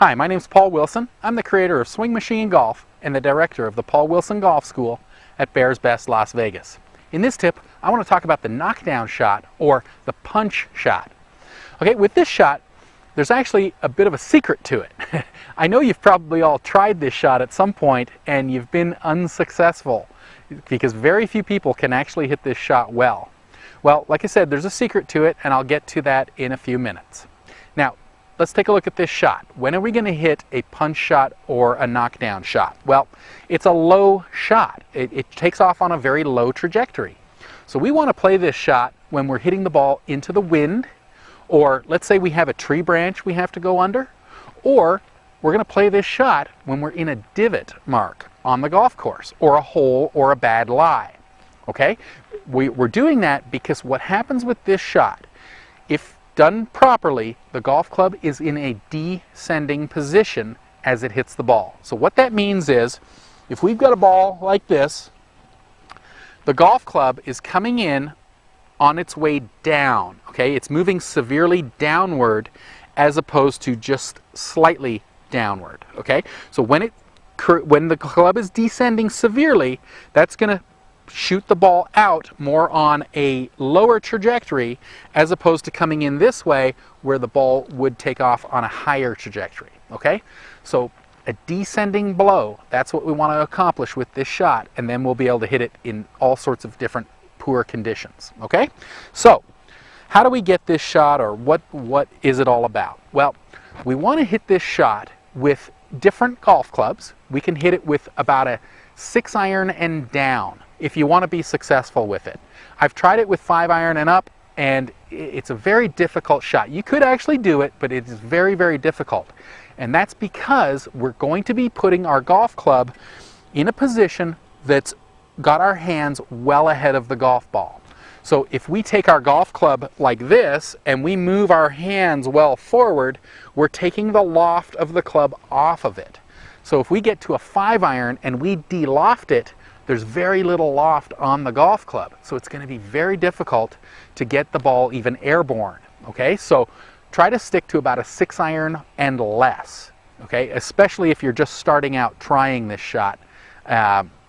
Hi, my name is Paul Wilson. I'm the creator of Swing Machine Golf and the director of the Paul Wilson Golf School at Bears Best Las Vegas. In this tip, I want to talk about the knockdown shot or the punch shot. Okay, with this shot, there's actually a bit of a secret to it. I know you've probably all tried this shot at some point and you've been unsuccessful because very few people can actually hit this shot well. Well, like I said, there's a secret to it and I'll get to that in a few minutes. Now, let's take a look at this shot. When are we going to hit a punch shot or a knockdown shot? Well, it's a low shot. It takes off on a very low trajectory. So we want to play this shot when we're hitting the ball into the wind, or let's say we have a tree branch we have to go under, or we're going to play this shot when we're in a divot mark on the golf course, or a hole, or a bad lie. Okay? We're doing that because what happens with this shot, if done properly, the golf club is in a descending position as it hits the ball. So what that means is, if we've got a ball like this, the golf club is coming in on its way down. Okay, it's moving severely downward as opposed to just slightly downward. Okay, so when the club is descending severely, that's going to shoot the ball out more on a lower trajectory as opposed to coming in this way where the ball would take off on a higher trajectory. Okay, so a descending blow, that's what we want to accomplish with this shot, and then we'll be able to hit it in all sorts of different poor conditions. Okay, so how do we get this shot, or what is it all about? Well, we want to hit this shot with different golf clubs. We can hit it with about a 6-iron and down if you want to be successful with it. I've tried it with 5-iron and up, and it's a very difficult shot. You could actually do it, but it is very, very difficult. And that's because we're going to be putting our golf club in a position that's got our hands well ahead of the golf ball. So if we take our golf club like this and we move our hands well forward, we're taking the loft of the club off of it. So if we get to a 5-iron and we de-loft it, there's very little loft on the golf club. So it's going to be very difficult to get the ball even airborne. Okay, so try to stick to about a 6-iron and less. Okay, especially if you're just starting out trying this shot.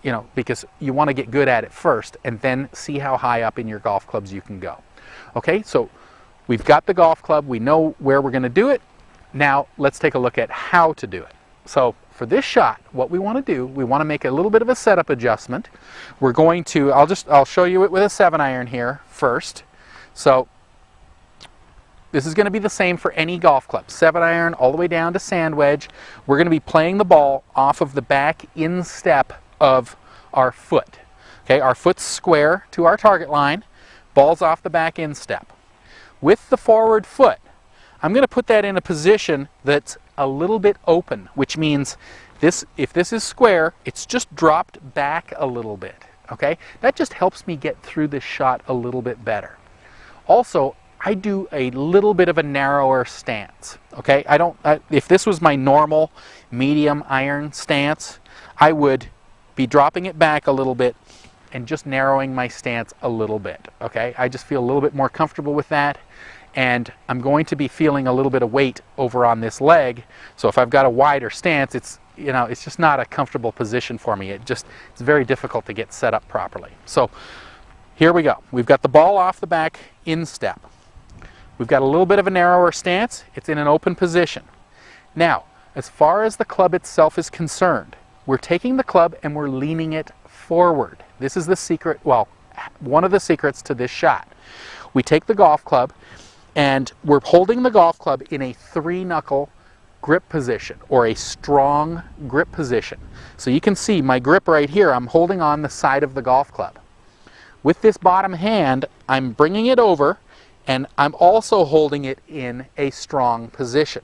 You know, because you want to get good at it first and then see how high up in your golf clubs you can go. Okay, so we've got the golf club, we know where we're going to do it. Now let's take a look at how to do it. So for this shot, what we want to do, we want to make a little bit of a setup adjustment. We're going to, I'll show you it with a 7-iron here first. So this is going to be the same for any golf club. 7-iron all the way down to sand wedge. We're going to be playing the ball off of the back instep of our foot. Okay, our foot's square to our target line, ball's off the back instep. With the forward foot, I'm going to put that in a position that's a little bit open, which means if this is square, it's just dropped back a little bit. Okay, that just helps me get through this shot a little bit better. Also, I do a little bit of a narrower stance. Okay, if this was my normal medium iron stance, I would be dropping it back a little bit and just narrowing my stance a little bit. Okay, I just feel a little bit more comfortable with that, and I'm going to be feeling a little bit of weight over on this leg. So if I've got a wider stance, it's just not a comfortable position for me. It's very difficult to get set up properly. So here we go. We've got the ball off the back instep. We've got a little bit of a narrower stance. It's in an open position. Now, as far as the club itself is concerned, we're taking the club and we're leaning it forward. This is the secret, well, one of the secrets to this shot. We take the golf club and we're holding the golf club in a 3-knuckle grip position, or a strong grip position. So you can see my grip right here, I'm holding on the side of the golf club. With this bottom hand, I'm bringing it over and I'm also holding it in a strong position.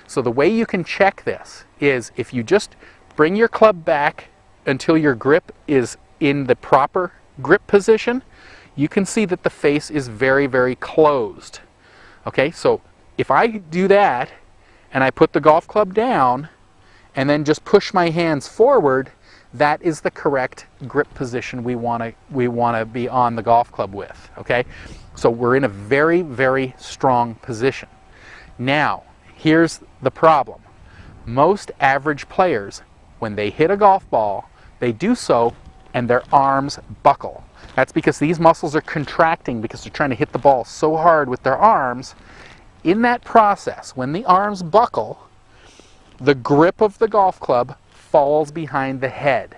So the way you can check this is if you just bring your club back until your grip is in the proper grip position, you can see that the face is very, very closed. Okay, so if I do that and I put the golf club down and then just push my hands forward, that is the correct grip position we want to be on the golf club with. Okay, so we're in a very, very strong position. Now, here's the problem. Most average players, when they hit a golf ball, they do so and their arms buckle. That's because these muscles are contracting because they're trying to hit the ball so hard with their arms. In that process, when the arms buckle, the grip of the golf club falls behind the head.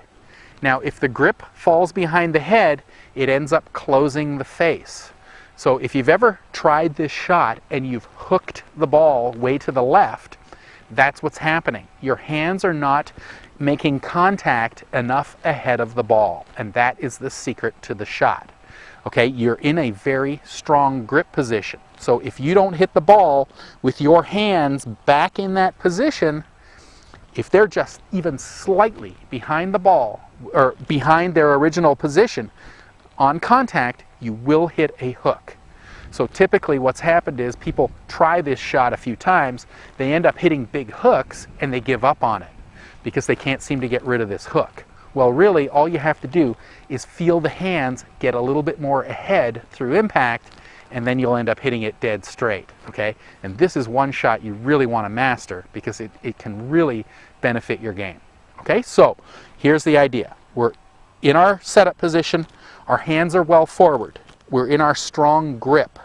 Now, if the grip falls behind the head, it ends up closing the face. So if you've ever tried this shot and you've hooked the ball way to the left, that's what's happening. Your hands are not making contact enough ahead of the ball, and that is the secret to the shot. Okay, you're in a very strong grip position. So if you don't hit the ball with your hands back in that position, if they're just even slightly behind the ball or behind their original position on contact, you will hit a hook. So typically what's happened is people try this shot a few times, they end up hitting big hooks and they give up on it because they can't seem to get rid of this hook. Well, really all you have to do is feel the hands get a little bit more ahead through impact, and then you'll end up hitting it dead straight, okay? And this is one shot you really want to master because it can really benefit your game, okay? So here's the idea. We're in our setup position, our hands are well forward, we're in our strong grip,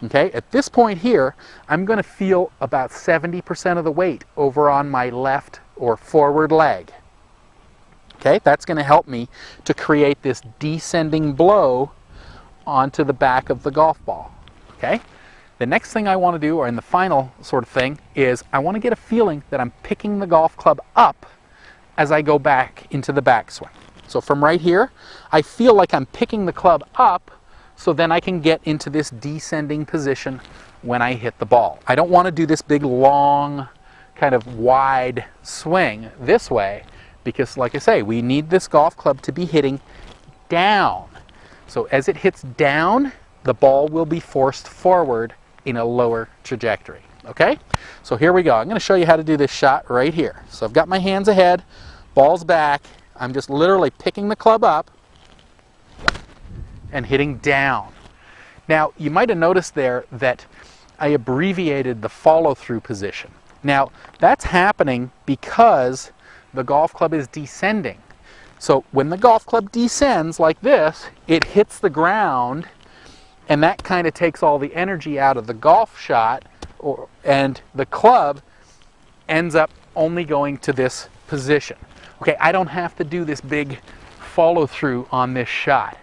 okay? At this point here, I'm going to feel about 70% of the weight over on my left or forward leg. Okay, that's going to help me to create this descending blow onto the back of the golf ball. Okay, the next thing I want to do, or in the final sort of thing, is I want to get a feeling that I'm picking the golf club up as I go back into the backswing. So from right here, I feel like I'm picking the club up so then I can get into this descending position when I hit the ball. I don't want to do this big long kind of wide swing this way, because like I say, we need this golf club to be hitting down. So as it hits down, the ball will be forced forward in a lower trajectory. Okay? So here we go. I'm going to show you how to do this shot right here. So I've got my hands ahead, ball's back. I'm just literally picking the club up and hitting down. Now, you might have noticed there that I abbreviated the follow-through position. Now, that's happening because the golf club is descending. So when the golf club descends like this, it hits the ground, and that kind of takes all the energy out of the golf shot, and the club ends up only going to this position. Okay, I don't have to do this big follow through on this shot.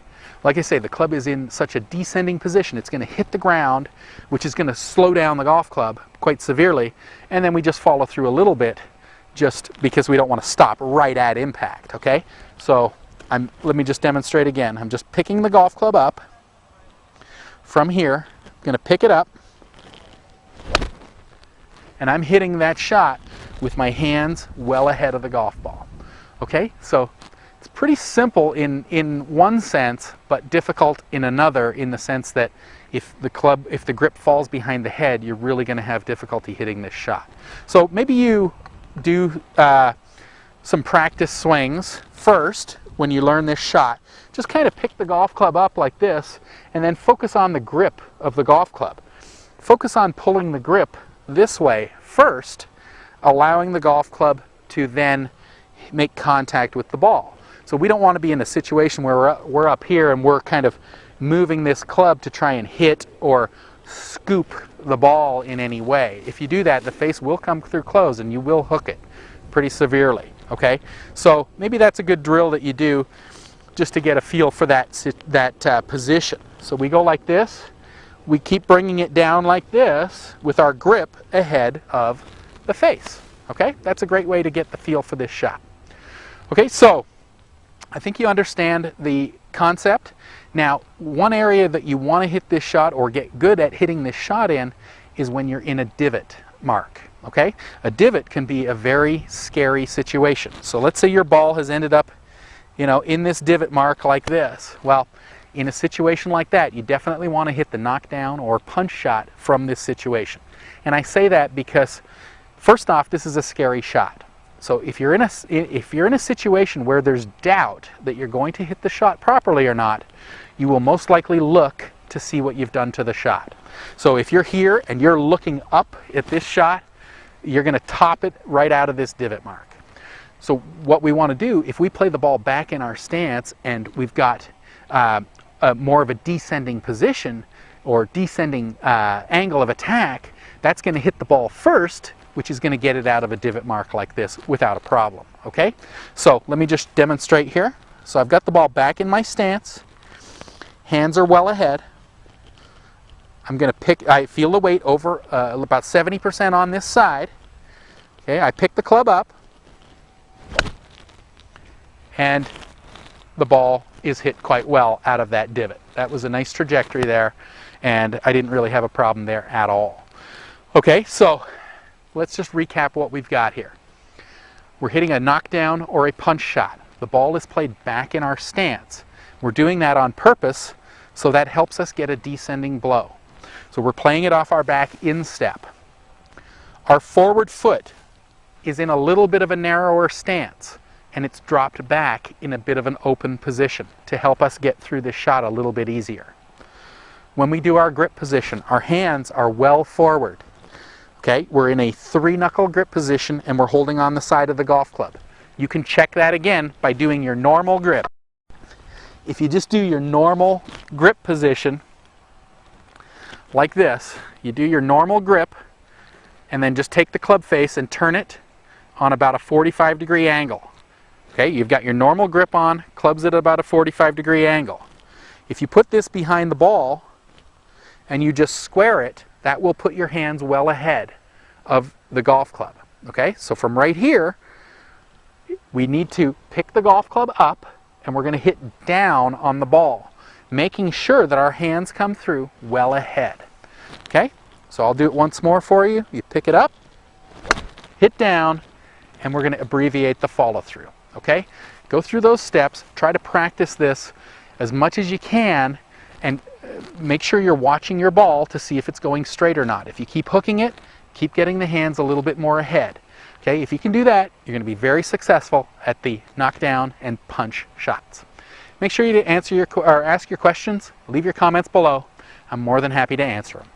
Like I say, the club is in such a descending position, it's going to hit the ground, which is going to slow down the golf club quite severely, and then we just follow through a little bit, just because we don't want to stop right at impact, okay? So let me just demonstrate again. I'm just picking the golf club up from here. I'm going to pick it up, and I'm hitting that shot with my hands well ahead of the golf ball, okay? So it's pretty simple in one sense, but difficult in another, in the sense that if the grip falls behind the head, you're really going to have difficulty hitting this shot. So maybe you do some practice swings first when you learn this shot. Just kind of pick the golf club up like this and then focus on the grip of the golf club. Focus on pulling the grip this way first, allowing the golf club to then make contact with the ball. So we don't want to be in a situation where we're up here and we're kind of moving this club to try and hit or scoop the ball in any way. If you do that, the face will come through close and you will hook it pretty severely, okay? So maybe that's a good drill that you do just to get a feel for that position. So we go like this, we keep bringing it down like this with our grip ahead of the face, okay? That's a great way to get the feel for this shot. Okay, so I think you understand the concept. Now, one area that you want to hit this shot or get good at hitting this shot in is when you're in a divot mark, okay? A divot can be a very scary situation. So let's say your ball has ended up, in this divot mark like this. Well, in a situation like that, you definitely want to hit the knockdown or punch shot from this situation. And I say that because, first off, this is a scary shot. So if you're in a situation where there's doubt that you're going to hit the shot properly or not, you will most likely look to see what you've done to the shot. So if you're here and you're looking up at this shot, you're going to top it right out of this divot mark. So what we want to do, if we play the ball back in our stance and we've got more of a descending position or descending angle of attack, that's going to hit the ball first, which is going to get it out of a divot mark like this without a problem. Okay, so let me just demonstrate here. So I've got the ball back in my stance, hands are well ahead. I'm going to I feel the weight over about 70% on this side. Okay, I pick the club up, and the ball is hit quite well out of that divot. That was a nice trajectory there, and I didn't really have a problem there at all. Okay, so let's just recap what we've got here. We're hitting a knockdown or a punch shot. The ball is played back in our stance. We're doing that on purpose, so that helps us get a descending blow. So we're playing it off our back instep. Our forward foot is in a little bit of a narrower stance, and it's dropped back in a bit of an open position to help us get through this shot a little bit easier. When we do our grip position, our hands are well forward. Okay, we're in a 3-knuckle grip position and we're holding on the side of the golf club. You can check that again by doing your normal grip. If you just do your normal grip position like this, you do your normal grip and then just take the club face and turn it on about a 45-degree angle. Okay, you've got your normal grip on, clubs at about a 45-degree angle. If you put this behind the ball and you just square it, that will put your hands well ahead of the golf club. Okay, so from right here, we need to pick the golf club up and we're going to hit down on the ball, making sure that our hands come through well ahead. Okay, so I'll do it once more for you. You pick it up, hit down, and we're going to abbreviate the follow through. Okay, go through those steps, try to practice this as much as you can, and make sure you're watching your ball to see if it's going straight or not. If you keep hooking it, keep getting the hands a little bit more ahead. Okay, if you can do that, you're going to be very successful at the knockdown and punch shots. Make sure you answer ask your questions, leave your comments below. I'm more than happy to answer them.